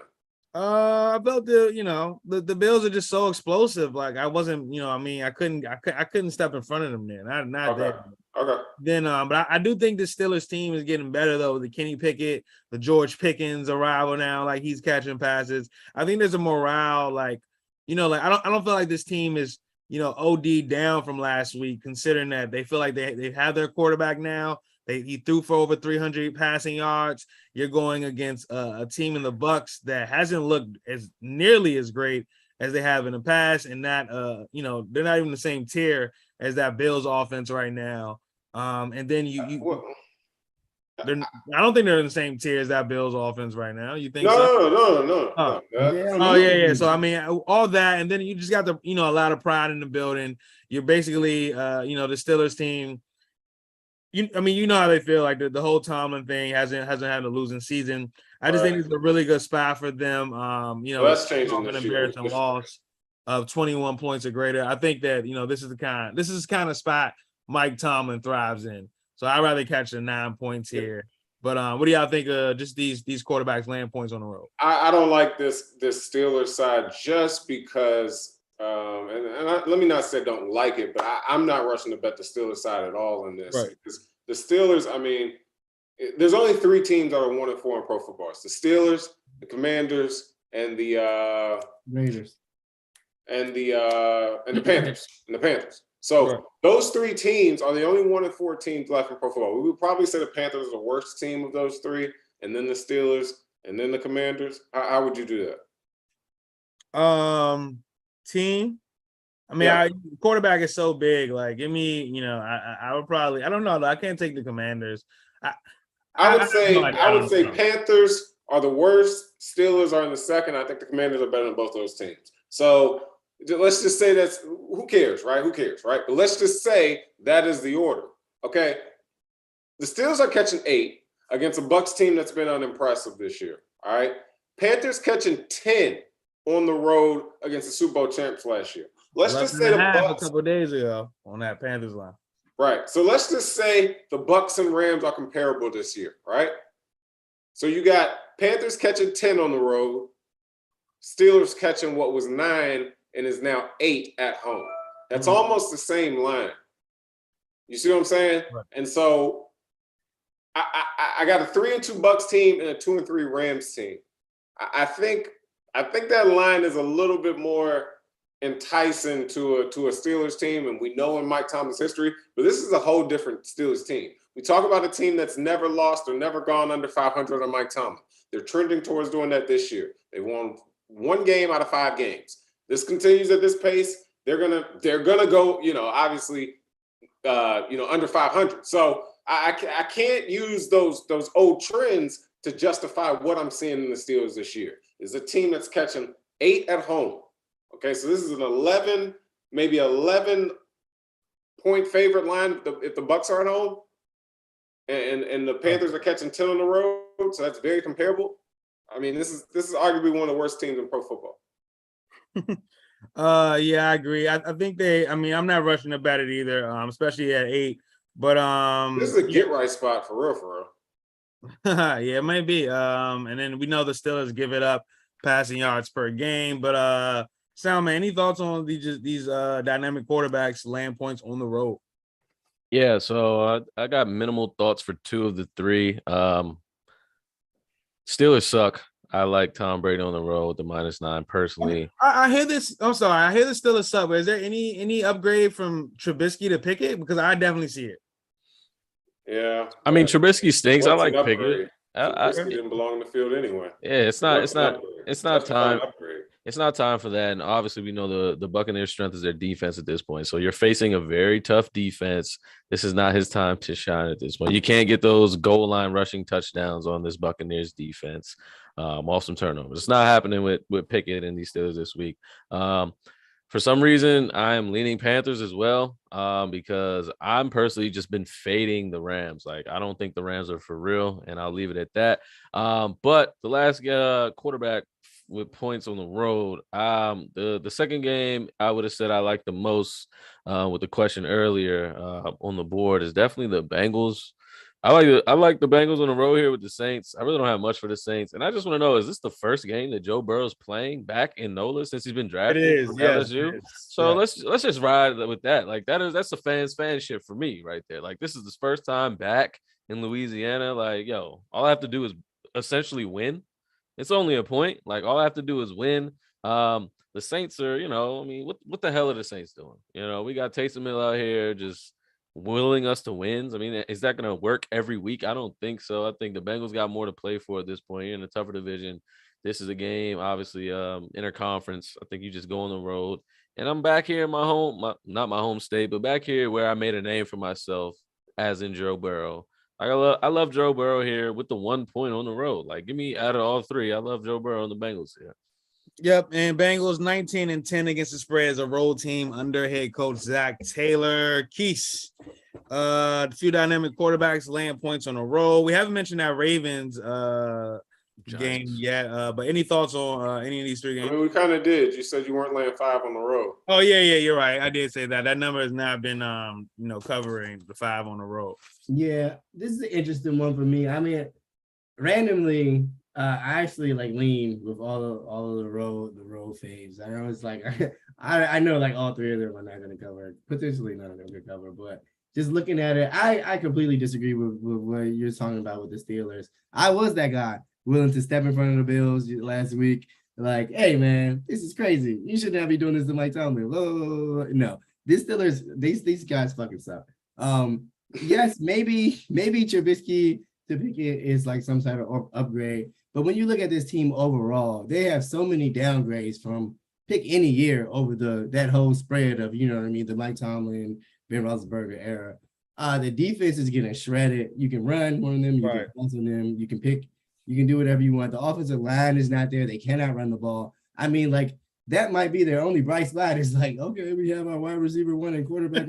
I felt the Bills are just so explosive. Like I wasn't, I couldn't step in front of them there. Not Okay. there. Okay. Then, but I do think the Steelers team is getting better though. The Kenny Pickett, the George Pickens arrival now, like he's catching passes. I think there's a morale, like I don't feel like this team is OD down from last week, considering that they feel like they have their quarterback now. He threw for over 300 passing yards. You're going against a team in the Bucks that hasn't looked as nearly as great as they have in the past, and that they're not even the same tier as that Bills offense right now. And then I don't think they're in the same tier as that Bills offense right now. You think so? No. Yeah. So I mean, all that, and then you just got a lot of pride in the building. You're basically the Steelers team. How they feel like the whole Tomlin thing hasn't had a losing season. I just think it's a really good spot for them. That's changing an this year. embarrassing loss of 21 points or greater. I think that this is the kind of spot Mike Tomlin thrives in. So I'd rather catch the 9 points here. But what do y'all think of just these quarterbacks laying points on the road? I don't like this Steelers side just because let me not say don't like it, but I'm not rushing to bet the Steelers side at all in this. Right. The Steelers, there's only 3 teams that are 1-4 in pro football. It's the Steelers, the Commanders, and the Raiders. And the Panthers. So those 3 teams are the only 1-4 teams left in pro football. We would probably say the Panthers are the worst team of those 3, and then the Steelers, and then the Commanders. How would you do that? Team. Quarterback is so big. Like, give me, I would probably. I don't know. I can't take the Commanders. I would say Panthers are the worst. Steelers are in the second. I think the Commanders are better than both those teams. So let's just say that's who cares, right? But let's just say that is the order. Okay. The Steelers are catching 8 against a Bucks team that's been unimpressive this year. All right. Panthers catching 10 on the road against the Super Bowl champs last year. Let's just say the Bucks a couple of days ago on that Panthers line. Right. So let's just say the Bucks and Rams are comparable this year, right? So you got Panthers catching 10 on the road, Steelers catching what was 9 and is now 8 at home. That's almost the same line. You see what I'm saying? Right. And so I got a 3-2 Bucks team and a 2-3 Rams team. I think that line is a little bit more enticing to a Steelers team, and we know in Mike Tomlin's history, but this is a whole different Steelers team. We talk about a team that's never lost or never gone under 500 on Mike Tomlin. They're trending towards doing that this year. They won 1 game out of 5 games. This continues at this pace, they're gonna go, obviously, under 500. So I can't use those old trends to justify what I'm seeing in the Steelers this year. It's a team that's catching 8 at home. Okay, so this is an 11 point favorite line if the Bucks are at home, and the Panthers are catching 10 on the road, so that's very comparable. This is arguably one of the worst teams in pro football. Yeah, I agree. I think I'm not rushing to bet it either, especially at 8. But this is a get right spot for real. Yeah, it might be. And then we know the Steelers give it up passing yards per game, but Sal, man, any thoughts on these dynamic quarterbacks laying points on the road? Yeah, so I got minimal thoughts for 2 of the 3. Steelers suck. I like Tom Brady on the road, the -9 personally. I hear this. I'm sorry. I hear the Steelers suck, but is there any upgrade from Trubisky to Pickett? Because I definitely see it. Yeah. Trubisky stinks. I like Pickett. Trubisky didn't belong in the field anyway. Yeah, it's not time. It's not time for that. And obviously, we know the Buccaneers' strength is their defense at this point. So you're facing a very tough defense. This is not his time to shine at this point. You can't get those goal line rushing touchdowns on this Buccaneers defense off some turnovers. It's not happening with Pickett and these Steelers this week. For some reason, I am leaning Panthers as well because I'm personally just been fading the Rams. Like, I don't think the Rams are for real, and I'll leave it at that. But the last quarterback with points on the road, the second game I would have said I like the most with the question earlier on the board is definitely the Bengals. I like the Bengals on the road here with the Saints. I really don't have much for the Saints, and I just want to know: is this the first game that Joe Burrow's playing back in NOLA since he's been It drafted is, from yes. LSU? It is. So Yeah. let's just ride with that. Like that's the fan shit for me right there. Like this is the first time back in Louisiana. Like yo, all I have to do is essentially win. It's only a point. Like all I have to do is win. The Saints are, I mean, what the hell are the Saints doing? We got Taysom Hill out here just willing us to wins. I mean, is that going to work every week? I don't think so. I think the Bengals got more to play for at this point. You're in a tougher division. This is a game, obviously, interconference. I think you just go on the road. And I'm back here in my home, not my home state, but back here where I made a name for myself, as in Joe Burrow. I love Joe Burrow here with the 1 point on the road. Like, give me out of all three. I love Joe Burrow and the Bengals here. Yep, and Bengals 19-10 against the spread as a road team under head coach Zach Taylor. Keese, a few dynamic quarterbacks laying points on a roll. We haven't mentioned that Ravens game yet, but any thoughts on any of these three games? I mean, we kind of did. You said you weren't laying 5 on the road. Oh yeah, you're right. I did say that. That number has not been covering the 5 on the road. Yeah, this is an interesting one for me. I mean, randomly, I actually like lean with all of the road faves. I was like, I know like all three of them are not going to cover. Potentially none of them could cover, but just looking at it, I completely disagree with what you're talking about with the Steelers. I was that guy willing to step in front of the Bills last week. Like, hey man, this is crazy. You should not be doing this to Mike Tomlin. No, these Steelers, these guys fucking suck. Yes, maybe Trubisky to pick it is like some type of upgrade. But when you look at this team overall, they have so many downgrades from pick any year over that whole spread of, the Mike Tomlin, Ben Roethlisberger era. The defense is getting shredded. You can run on them, you can pass on them, you can pick, you can do whatever you want. The offensive line is not there. They cannot run the ball. I mean, like, that might be their only bright spot. It's like, okay, we have our wide receiver 1 and quarterback.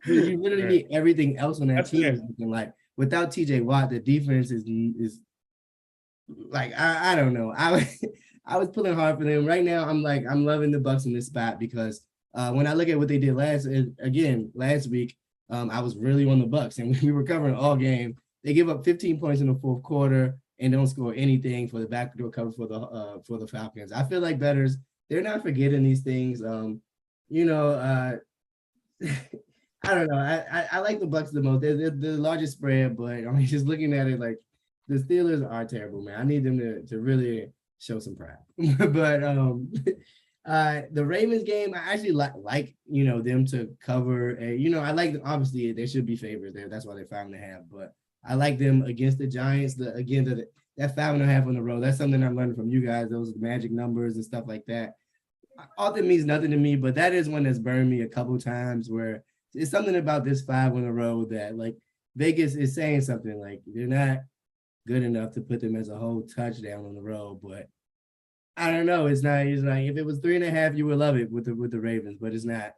You literally need everything else on that team. Like, without TJ Watt, the defense is like, I don't know. I was pulling hard for them. Right now, I'm loving the Bucs in this spot because when I look at what they did last week, I was really on the Bucs and we were covering all game. They give up 15 points in the fourth quarter and don't score anything for the backdoor cover for the Falcons. I feel like bettors, they're not forgetting these things. I don't know. I like the Bucs the most. They're the largest spread, but I mean, just looking at it, like the Steelers are terrible, man. I need them to really show some pride. But the Ravens game, I actually like them to cover. I like them. Obviously, they should be favorites there. That's why they're 5.5. But I like them against the Giants. That 5.5 on the road. That's something I'm learning from you guys. Those magic numbers and stuff like that. All that means nothing to me, but that is one that's burned me a couple times where it's something about this 5 on the road that like Vegas is saying something like they're not good enough to put them as a whole touchdown on the road. But I don't know. It's not. It's like if it was 3.5, you would love it with the Ravens, but it's not.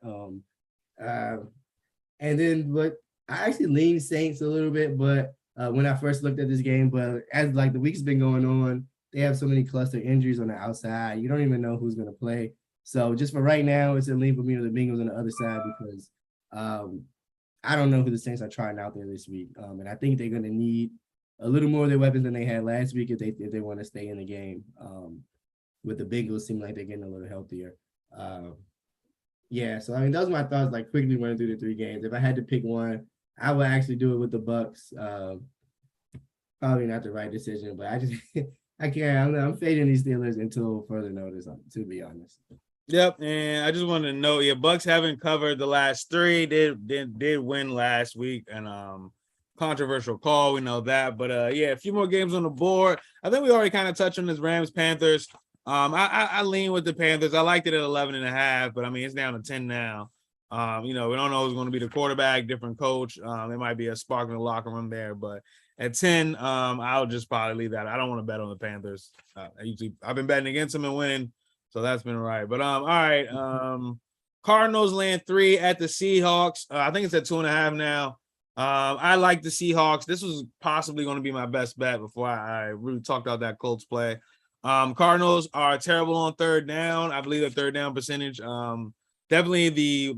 And then, but I actually lean Saints a little bit, but when I first looked at this game, but as like the week's been going on, they have so many cluster injuries on the outside. You don't even know who's going to play. So just for right now, it's a lean for me to the Bengals on the other side because I don't know who the Saints are trying out there this week. And I think they're going to need a little more of their weapons than they had last week if they want to stay in the game. With the Bengals, seem like they're getting a little healthier. So I mean, those are my thoughts. Like quickly running through the 3 games. If I had to pick one, I would actually do it with the Bucs. Probably not the right decision, but I can't. I'm fading these Steelers until further notice. To be honest. Yep, and I just wanted to know, Bucs haven't covered the last 3. Did win last week, and controversial call, we know that. But a few more games on the board. I think we already kind of touched on this Rams Panthers. I lean with the Panthers. I liked it at 11.5, but I mean it's down to 10 now. We don't know who's going to be the quarterback, different coach. There might be a spark in the locker room there, but at 10, I'll just probably leave that. I don't want to bet on the Panthers. I've been betting against them and winning, so that's been right. But all right. Cardinals laying 3 at the Seahawks. I think it's at 2.5 now. I like the Seahawks. This was possibly going to be my best bet before I really talked about that Colts play. Cardinals are terrible on third down. I believe the third down percentage. Definitely the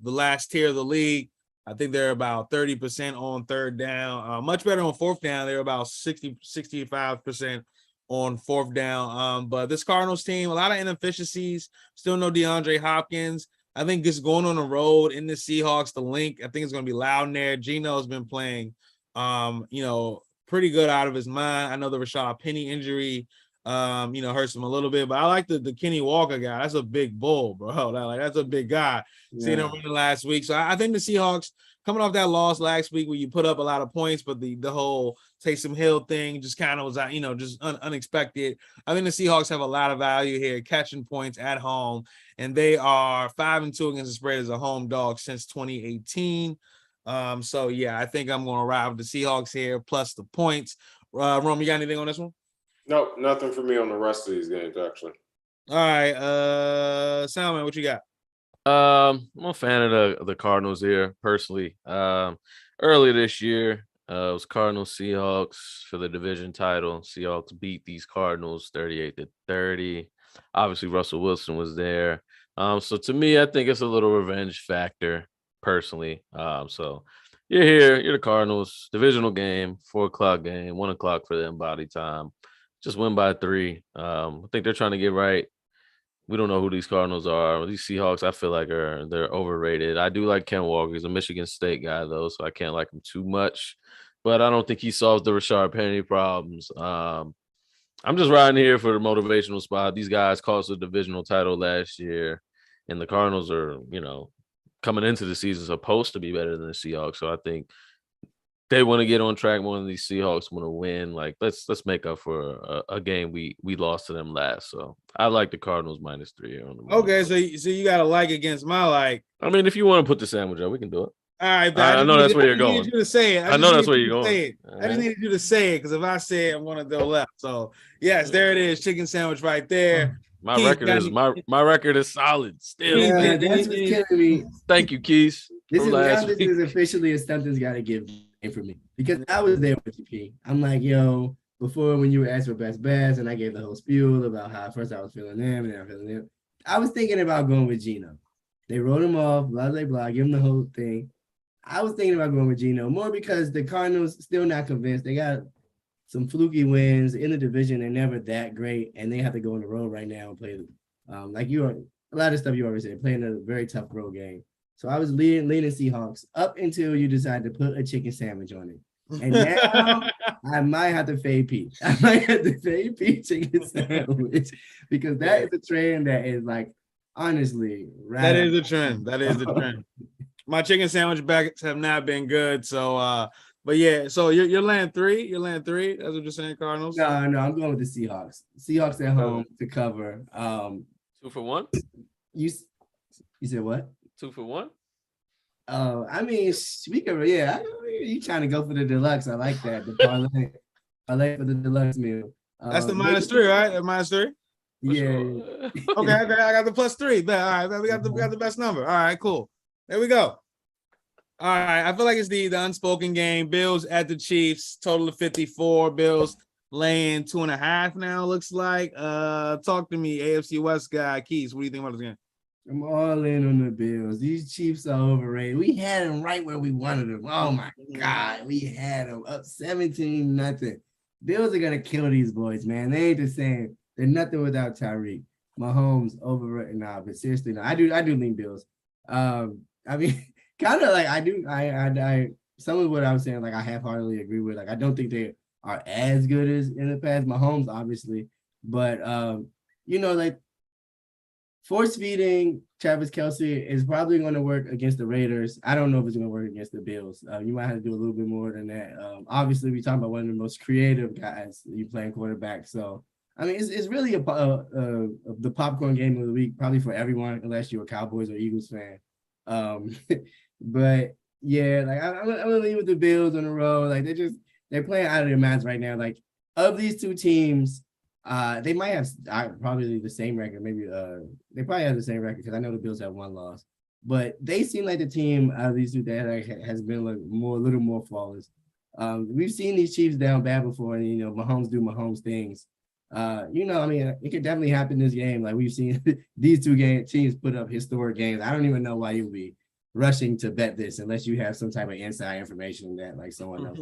last tier of the league. I think they're about 30% on third down. Much better on fourth down. They're about 65% on fourth down. But this Cardinals team, a lot of inefficiencies. Still no DeAndre Hopkins. I think just going on the road in the Seahawks, the link, I think it's going to be loud in there. Gino's been playing, pretty good out of his mind. I know the Rashad Penny injury, hurts him a little bit, but I like the Kenny Walker guy. That's a big bull, bro. That's a big guy. Yeah. Seeing him running last week. So I think the Seahawks coming off that loss last week where you put up a lot of points, but the whole Taysom Hill thing just kind of was, just unexpected. I think the Seahawks have a lot of value here, catching points at home, and they are 5-2 against the spread as a home dog since 2018. So yeah, I think I'm going to ride with the Seahawks here plus the points. Rome, you got anything on this one? Nope, nothing for me on the rest of these games, actually. All right, Salman, what you got? I'm a fan of the Cardinals here, personally. Earlier this year, it was Cardinals Seahawks for the division title. Seahawks beat these Cardinals 38-30. Obviously, Russell Wilson was there. So to me, I think it's a little revenge factor, personally. So you're here, you're the Cardinals, divisional game, 4:00 game, 1:00 for them body time. Just win by 3. I think they're trying to get right. We don't know who these Cardinals are. These Seahawks, I feel like they're overrated. I do like Ken Walker. He's a Michigan State guy, though, so I can't like him too much. But I don't think he solves the Rashard Penny problems. I'm just riding here for the motivational spot. These guys cost a divisional title last year, and the Cardinals are, coming into the season supposed to be better than the Seahawks. So I think they want to get on track more than these Seahawks want to win. Like, let's make up for a game we lost to them last. So I like the Cardinals -3 here on the Okay, so you got a like against my like. I mean, if you want to put the sandwich up, we can do it. All right, I know that's where you're going. I need you to say it. I know that's where you're going. I just needed you to say it because if I say it, I'm gonna go left. So yes, there it is, chicken sandwich right there. My record is solid still. Yeah, that's what's killing me. Thank you, Keys. This is officially a something's got to give for me because I was there with you, P. I'm like, yo, before when you were asked for best bets, and I gave the whole spiel about how first I was feeling them and then I'm feeling them. I was thinking about going with Gino. They wrote him off, blah, blah, blah, give him the whole thing. I was thinking about going with Gino more because the Cardinals still not convinced. They got some fluky wins in the division. They're never that great, and they have to go on the road right now and play a lot of stuff you already said, playing a very tough road game. So I was leaning Seahawks up until you decided to put a chicken sandwich on it. And now I might have to fade Pete. I might have to fade Pete chicken sandwich because that is a trend that is like, honestly. That is a trend. That is a trend. My chicken sandwich bets have not been good. So, but yeah, so you're laying 3. You're laying 3. That's what you're saying, Cardinals? No, I'm going with the Seahawks. Seahawks at home to cover. 2 for 1? You said what? 2 for 1? Oh, I mean, speaking of, you trying to go for the deluxe. I like that. The parlay. I like for the deluxe meal. That's the -3, right? That -3? Yeah. Sure. Okay, I got the +3. All right, we got the best number. All right, cool. There we go. All right, I feel like it's the unspoken game. Bills at the Chiefs, total of 54. Bills laying 2.5 now, looks like. Talk to me, AFC West guy. Keys, what do you think about this game? I'm all in on the Bills. These Chiefs are overrated. We had them right where we wanted them. Oh, my God. We had them up 17-0. Bills are going to kill these boys, man. They ain't the same. They're nothing without Tyreek. Mahomes overrated. Nah, but seriously, no. I do lean Bills. I mean, kind of like I some of what I was saying, like I half-heartedly agree with. Like, I don't think they are as good as in the past. Mahomes, obviously. But, like, force feeding Travis Kelce is probably going to work against the Raiders. I don't know if it's going to work against the Bills. You might have to do a little bit more than that. Obviously, we're talking about one of the most creative guys you playing quarterback. So, I mean, it's really the popcorn game of the week, probably for everyone, unless you're a Cowboys or Eagles fan. But yeah, like I'm gonna leave with the Bills on the road. Like they're playing out of their minds right now. Like of these two teams. They might have probably the same record. Maybe they probably have the same record because I know the Bills have 1 loss. But they seem like the team out of these two that has been like a little more flawless. We've seen these Chiefs down bad before, and Mahomes do Mahomes things. I mean, it could definitely happen this game. Like we've seen these two teams put up historic games. I don't even know why you would be rushing to bet this unless you have some type of inside information that like someone else.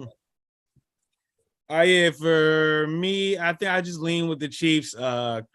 Yeah, for me, I think I just lean with the Chiefs.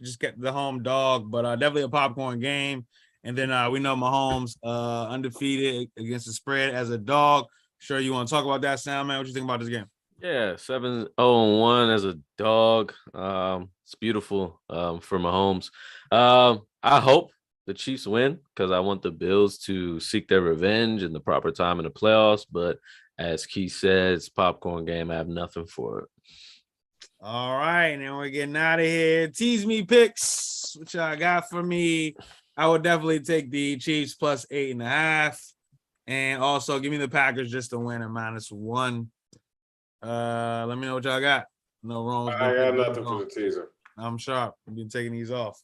Just get the home dog, but definitely a popcorn game. And then we know Mahomes undefeated against the spread as a dog. Sure, you want to talk about that, Sam, man? What you think about this game? Yeah, 7-0-1 as a dog. It's beautiful for Mahomes. I hope the Chiefs win because I want the Bills to seek their revenge in the proper time in the playoffs. But as Keith says, popcorn game, I have nothing for it. All right, and then we're getting out of here. Tease me picks, which I got for me. I would definitely take the Chiefs plus 8.5. And also give me the Packers just to win at -1. Let me know what y'all got. No wrong. I got nothing for the teaser. I'm sharp. I've been taking these off.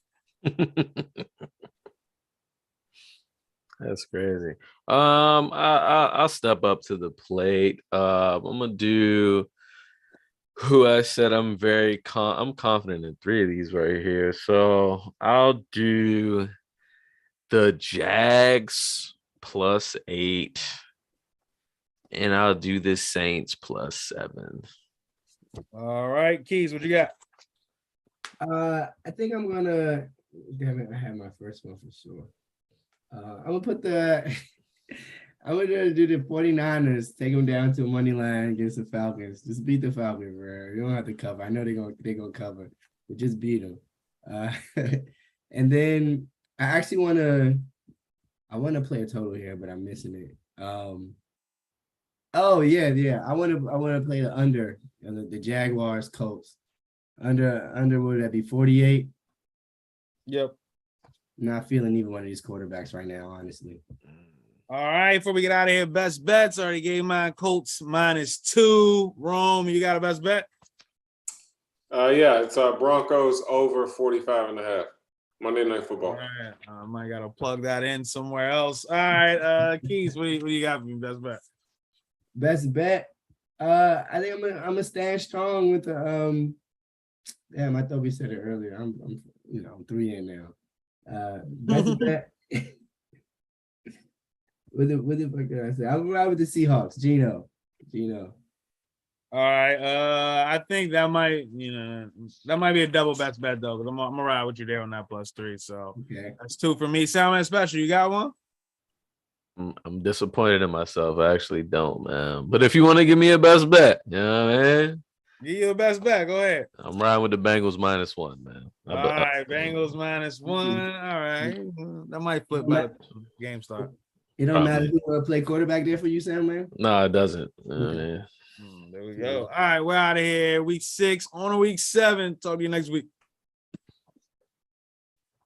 That's crazy. I'll step up to the plate. I'm gonna do who I said I'm I'm confident in 3 of these right here. So I'll do the Jags plus 8. And I'll do the Saints plus 7. All right, Keys, what you got? I think I'm gonna. Damn it! I had my first one for sure. I'm gonna put the. I'm gonna do the 49ers. Take them down to a money line against the Falcons. Just beat the Falcons, bro. You don't have to cover. I know they're gonna cover, but just beat them. And then I actually want to play a total here, but I'm missing it. Oh yeah. I want to play the under the Jaguars Colts. Under would that be 48? Yep. Not feeling either one of these quarterbacks right now, honestly. All right, before we get out of here, best bets. Already gave mine Colts -2. Rome, you got a best bet? Yeah, it's Broncos over 45.5. Monday Night Football. All right. I might gotta plug that in somewhere else. All right, Keys, what do you got for me? Best bet. Best bet. I think I'm gonna stand strong with the Damn, I thought we said it earlier. I'm 3 in now. Best bet. What the fuck did I say? I'm ride with the Seahawks. Gino. All right. I think that might be a double best bet though, because I'm gonna ride with you there on that +3. So okay, that's 2 for me. Salmon Special, you got one? I'm disappointed in myself. I actually don't, man. But if you want to give me a best bet, you know what I mean? Give you a best bet. Go ahead. I'm riding with the Bengals -1, man. All right, Bengals -1. All right, that might flip by the game start. It don't matter who play quarterback there for you, Sam, man. No, it doesn't. There we go. All right, we're out of here. Week 6 on to week 7. Talk to you next week.